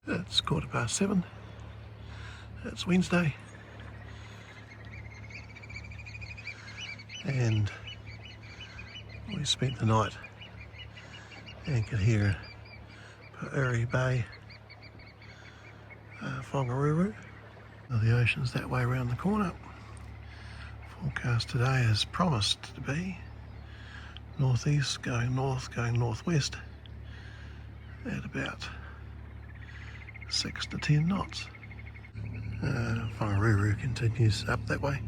It's 7:15. It's Wednesday, and we spent the night anchored here at Matapouri Bay, Whangaruru. The ocean's that way around the corner. Forecast today is promised to be northeast, going north, going northwest at about 6 to 10 knots. Whangaruru continues up that way,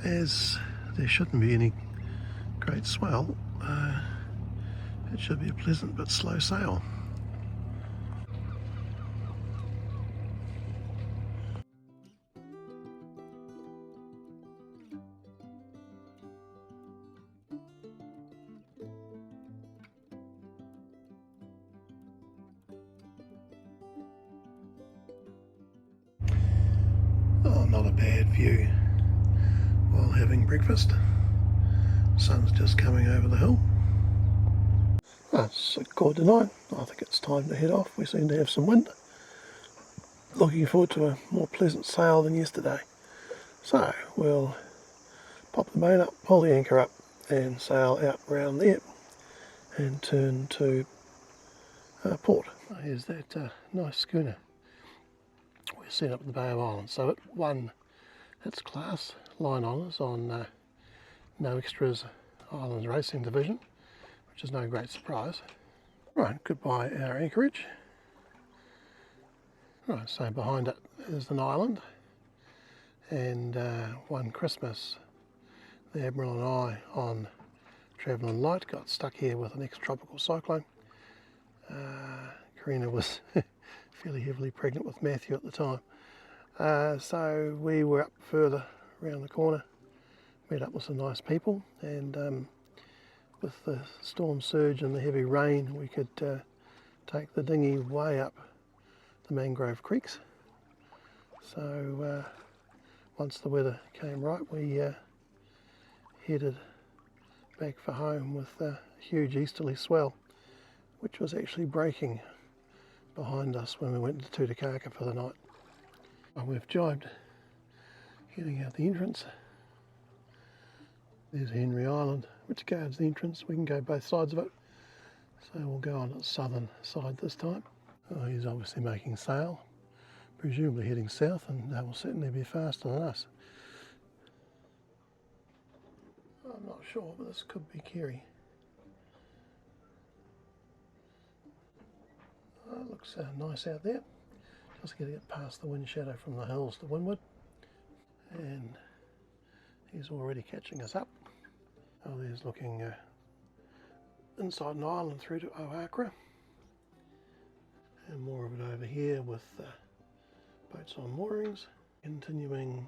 as there shouldn't be any great swell. It should be a pleasant but slow sail. Oh, not a bad view while having breakfast. Sun's just coming over the hill. It's 9:15. I think it's time to head off. We seem to have some wind. Looking forward to a more pleasant sail than yesterday. So we'll pop the main up, pull the anchor up and sail out round there and turn to port. Here's that nice schooner we're set up in the Bay of Islands. So it won its class line honours on No Extras Islands Racing Division, which is no great surprise. Right, goodbye our anchorage. Right, so behind it is an island, and one Christmas the Admiral and I on Travelling Light got stuck here with an ex-tropical cyclone. Karina was fairly heavily pregnant with Matthew at the time, so we were up further around the corner, met up with some nice people, and with the storm surge and the heavy rain we could take the dinghy way up the mangrove creeks. So once the weather came right, we headed back for home with a huge easterly swell, which was actually breaking behind us when we went to WAKAWAKA for the night. We've jibed heading out the entrance. There's Henry Island, which guards the entrance. We can go both sides of it, so we'll go on its southern side this time. He's obviously making sail, presumably heading south, and they will certainly be faster than us. I'm not sure, but this could be Kerry. It looks nice out there. Just going to get past the wind shadow from the hills to windward, and he's already catching us up. Oh, there's looking inside an island through to WAKAWAKA, and more of it over here with boats on moorings, continuing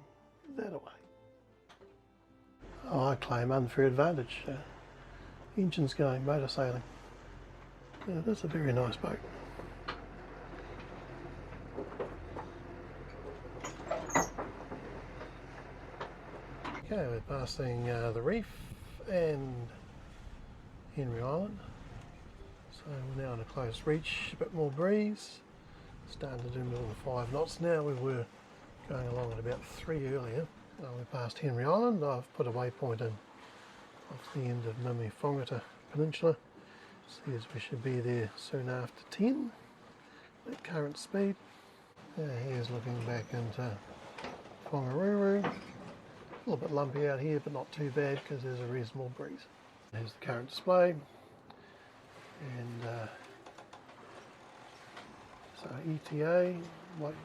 that away. I claim unfair advantage. Engines going, motor sailing. Yeah, that's a very nice boat. Okay, we're passing the Reef and Henry Island. So we're now in a close reach, a bit more breeze. Starting to do more than 5 knots now. We were going along at about 3 earlier. We passed Henry Island. I've put a waypoint in off the end of Mimiwhangata Peninsula. Says we should be there soon after 10 at current speed. Here's looking back into Whangaruru. A little bit lumpy out here, but not too bad because there's a reasonable breeze. There's the current display, and so ETA, like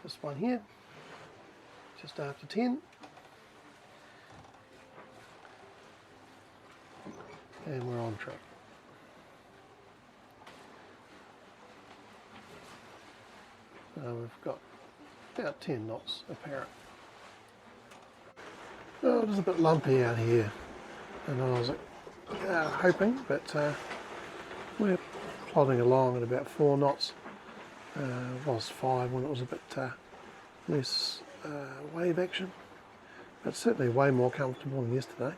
this one here, just after 10, and we're on track. We've got about 10 knots apparent. Oh, it is a bit lumpy out here, and I was hoping, but we're plodding along at about 4 knots. It was 5 when it was a bit less wave action, but certainly way more comfortable than yesterday.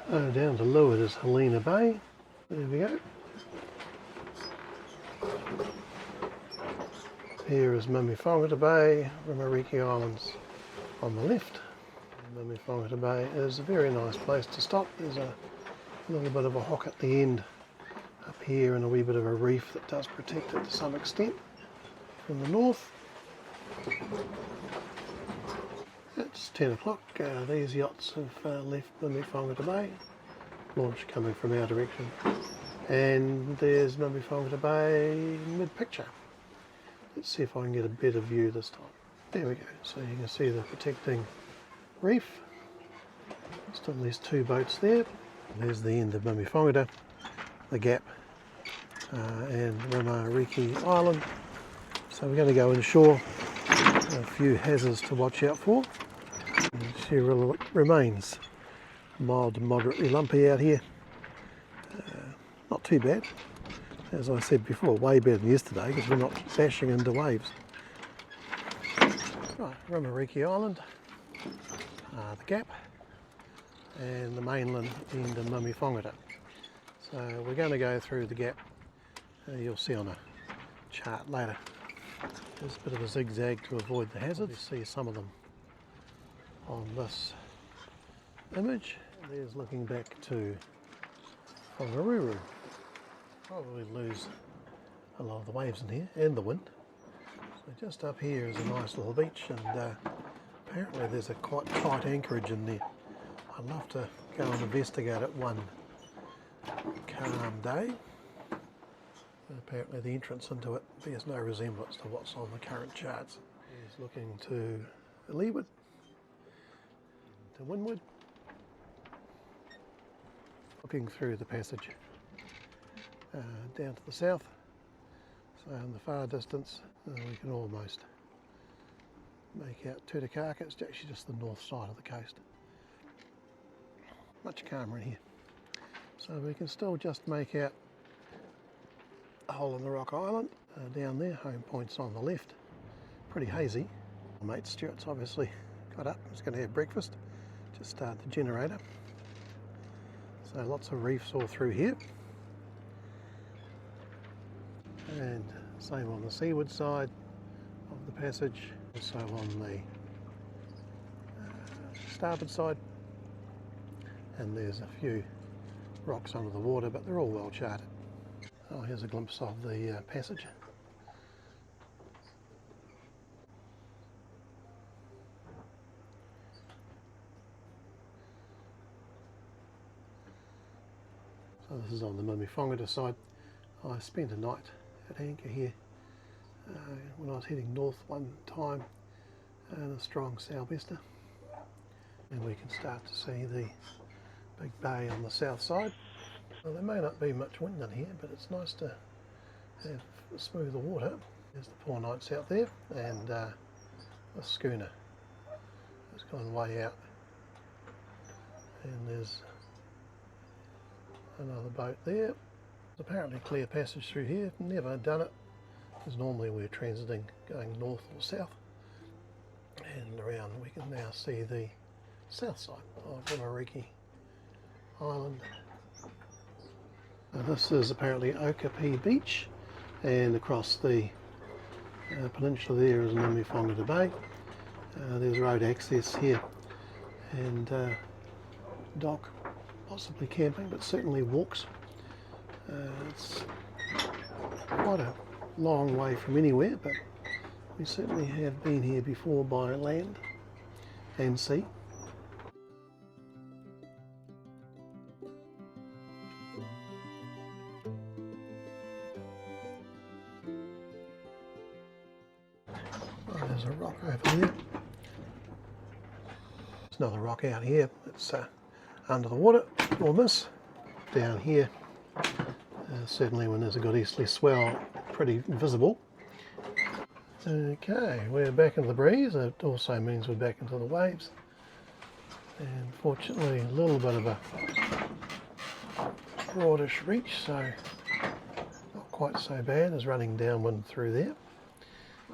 Down to leeward is Helena Bay. There we go. here is Mimiwhangata Bay, Whangaruru Islands on the left. Mimiwhangata Bay is a very nice place to stop. There's a little bit of a hock at the end up here and a wee bit of a reef that does protect it to some extent from the north. It's 10 o'clock. These yachts have left Mimiwhangata Bay, launch coming from our direction. And there's Mimiwhangata Bay mid-picture. Let's see if I can get a better view this time. There we go. So you can see the protecting reef. Still there's two boats there. There's the end of Mimiwhangata, the gap, and Whangaruru Island. So we're going to go inshore. A few hazards to watch out for. She remains mild to moderately lumpy out here. Not too bad. As I said before, way better than yesterday because we're not bashing into waves. Right, Whangaruru Island, the gap, and the mainland end of Mimiwhangata. So we're going to go through the gap. You'll see on a chart later. There's a bit of a zigzag to avoid the hazards. You see some of them on this image. There's looking back to Whangaruru. Probably lose a lot of the waves in here and the wind. So just up here is a nice little beach, and apparently there's a quite tight anchorage in there. I'd love to go and investigate it one calm day. But apparently the entrance into it bears no resemblance to what's on the current charts. He's looking to leeward, to windward, looking through the passage. Down to the south, so in the far distance we can almost make out Tutukaka. It's actually just the north side of the coast. Much calmer in here. So we can still just make out a hole in the rock island down there. Home point's on the left. Pretty hazy. My mate Stuart's obviously got up. He's going to have breakfast. Just start the generator. So lots of reefs all through here. And same on the seaward side of the passage, also on the starboard side. And there's a few rocks under the water, but they're all well charted. Oh, here's a glimpse of the passage. So this is on the Mimiwhangata side. I spent a night at anchor here when I was heading north one time in a strong sou'wester, and we can start to see the big bay on the south side. Well, there may not be much wind in here, but it's nice to have smoother water. There's the 4 nights out there, and the schooner has gone way out, and there's another boat there. Apparently clear passage through here. Never done it, because normally we're transiting going north or south, and around we can now see the south side of Whangaruru Island. This is apparently Wakaawaka Beach, and across the peninsula there is Mimiwhangata Bay. There's road access here, and dock, possibly camping, but certainly walks. It's quite a long way from anywhere, but we certainly have been here before by land and sea. Oh, there's a rock over here. There's another rock out here. It's under the water, or this. Down here, certainly when there's a good easterly swell, pretty visible. Okay, we're back into the breeze. It also means we're back into the waves. And fortunately, a little bit of a broadish reach, so not quite so bad as running downwind through there.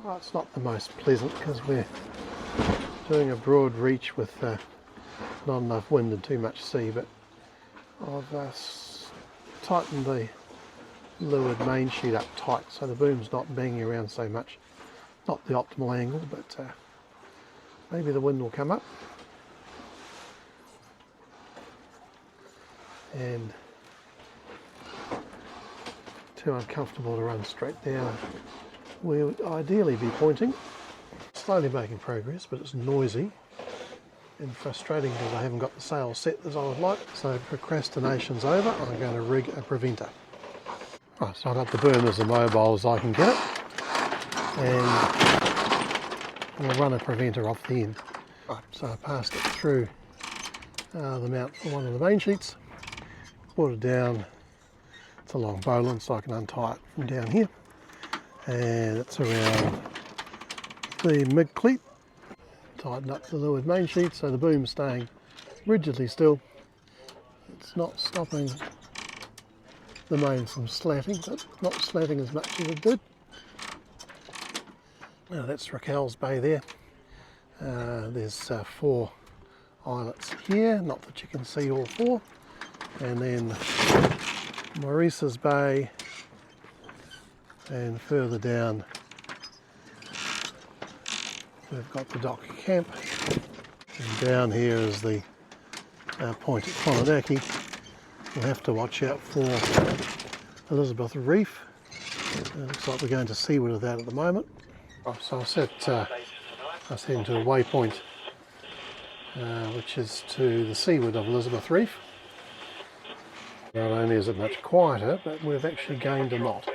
Well, it's not the most pleasant because we're doing a broad reach with not enough wind and too much sea, but I've tightened the leeward main sheet up tight so the boom's not banging around so much. Not the optimal angle, but maybe the wind will come up. And too uncomfortable to run straight down. We would ideally be pointing. Slowly making progress, but it's noisy and frustrating because I haven't got the sail set as I would like. So procrastination's over. I'm going to rig a preventer. Right, so I've got the boom as mobile as I can get it, and I'll run a preventer off the end. Right, so I passed it through the mount for one of the main sheets, brought it down. It's a long bowline, so I can untie it from down here, and it's around the mid cleat. Tighten up the leeward main sheet so the boom's staying rigidly still. It's not stopping the main from slatting, but not slatting as much as it did. Now that's Raquel's Bay there. There's 4 islets here, not that you can see all 4. And then Maurice's Bay, and further down we've got the dock camp, and down here is the point at Whangaruru. We'll have to watch out for Elizabeth Reef. Looks like we're going to seaward of that at the moment. So I've set us heading to a waypoint which is to the seaward of Elizabeth Reef. Not only is it much quieter, but we've actually gained a knot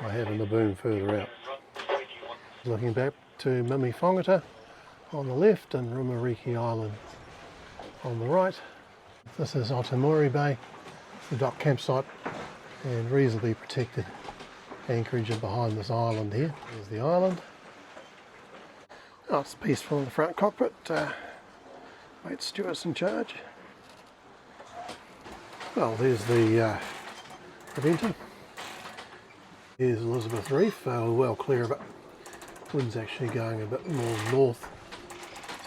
by having the boom further out. Looking back to Mimiwhangata on the left and Rumariki Island on the right. This is Matapouri Bay, the dock campsite, and reasonably protected anchorage behind this island here. There's the island. Oh, it's peaceful in the front cockpit. Mate Stewart's in charge. Well, there's the preventer. Here's Elizabeth Reef. We're well clear of it. Wind's actually going a bit more north,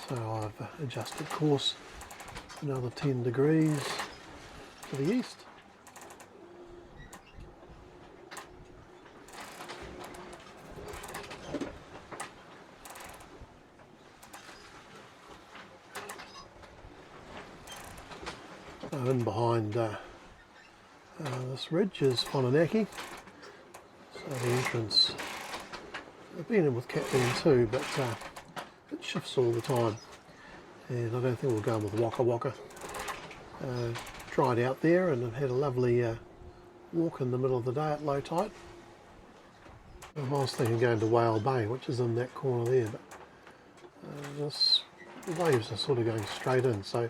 so I've adjusted course another 10 degrees to the east. In behind this ridge is Whangaruru, so the entrance, I've been in with Captain too, but it shifts all the time, and I don't think we'll go in with WAKAWAKA. Tried out there and had a lovely walk in the middle of the day at low tide. I was thinking going to Whale Bay, which is in that corner there, but the waves are sort of going straight in, so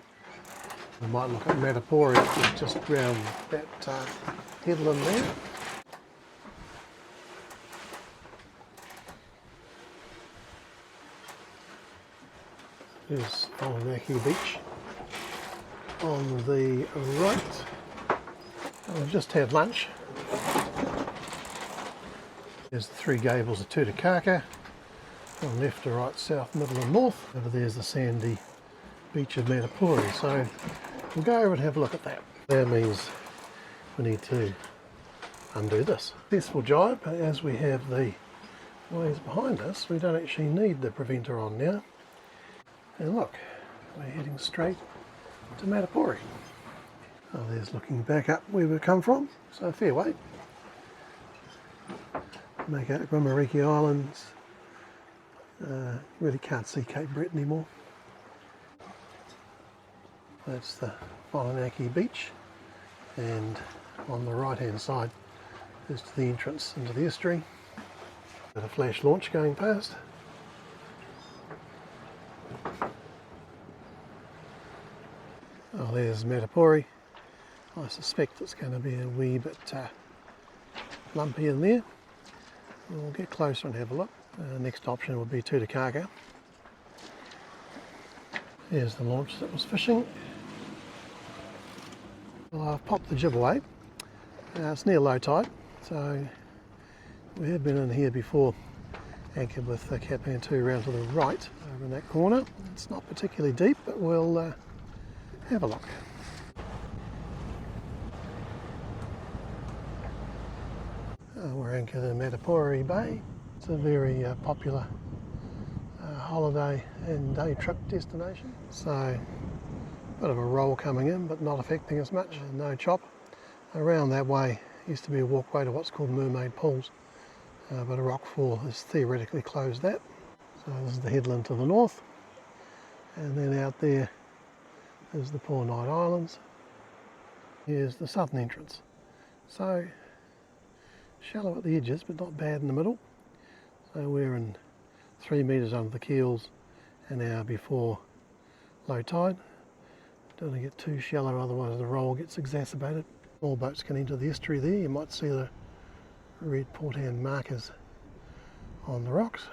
we might look at Matapouri, which is just around that headland there. There's Whangaruru Beach on the right. We've just had lunch. There's the 3 gables of WAKAWAKA, from left to right, south, middle and north. Over there's the sandy beach of Matapouri, so we'll go over and have a look at that. That means we need to undo this. Successful job, as we have the waves behind us, we don't actually need the preventer on now. And look, we're heading straight to Matapouri. Oh, there's looking back up where we've come from, so fair way. Make out Rumariki Islands. Really can't see Cape Breton anymore. That's the Whangaruru Beach, and on the right hand side is the entrance into the estuary. Got a flash launch going past. Oh, there's Matapouri. I suspect it's going to be a wee bit lumpy in there. We'll get closer and have a look. Next option would be WAKAWAKA. Here's the launch that was fishing. Well, I've popped the jib away. It's near low tide, so we have been in here before, anchored with the Captain 2 around to the right over in that corner. It's not particularly deep, but we'll have a look. We're anchored in Matapouri Bay. It's a very popular holiday and day trip destination. So, a bit of a roll coming in, but not affecting us much. No chop. Around that way used to be a walkway to what's called Mermaid Pools, but a rockfall has theoretically closed that. So this is the headland to the north, and then out there is the Poor Knight Islands. Here's the southern entrance. So shallow at the edges, but not bad in the middle. So we're in 3 metres under the keels an hour before low tide. Don't want to get too shallow, otherwise the roll gets exacerbated. All boats can enter the estuary there. You might see the red port hand markers on the rocks.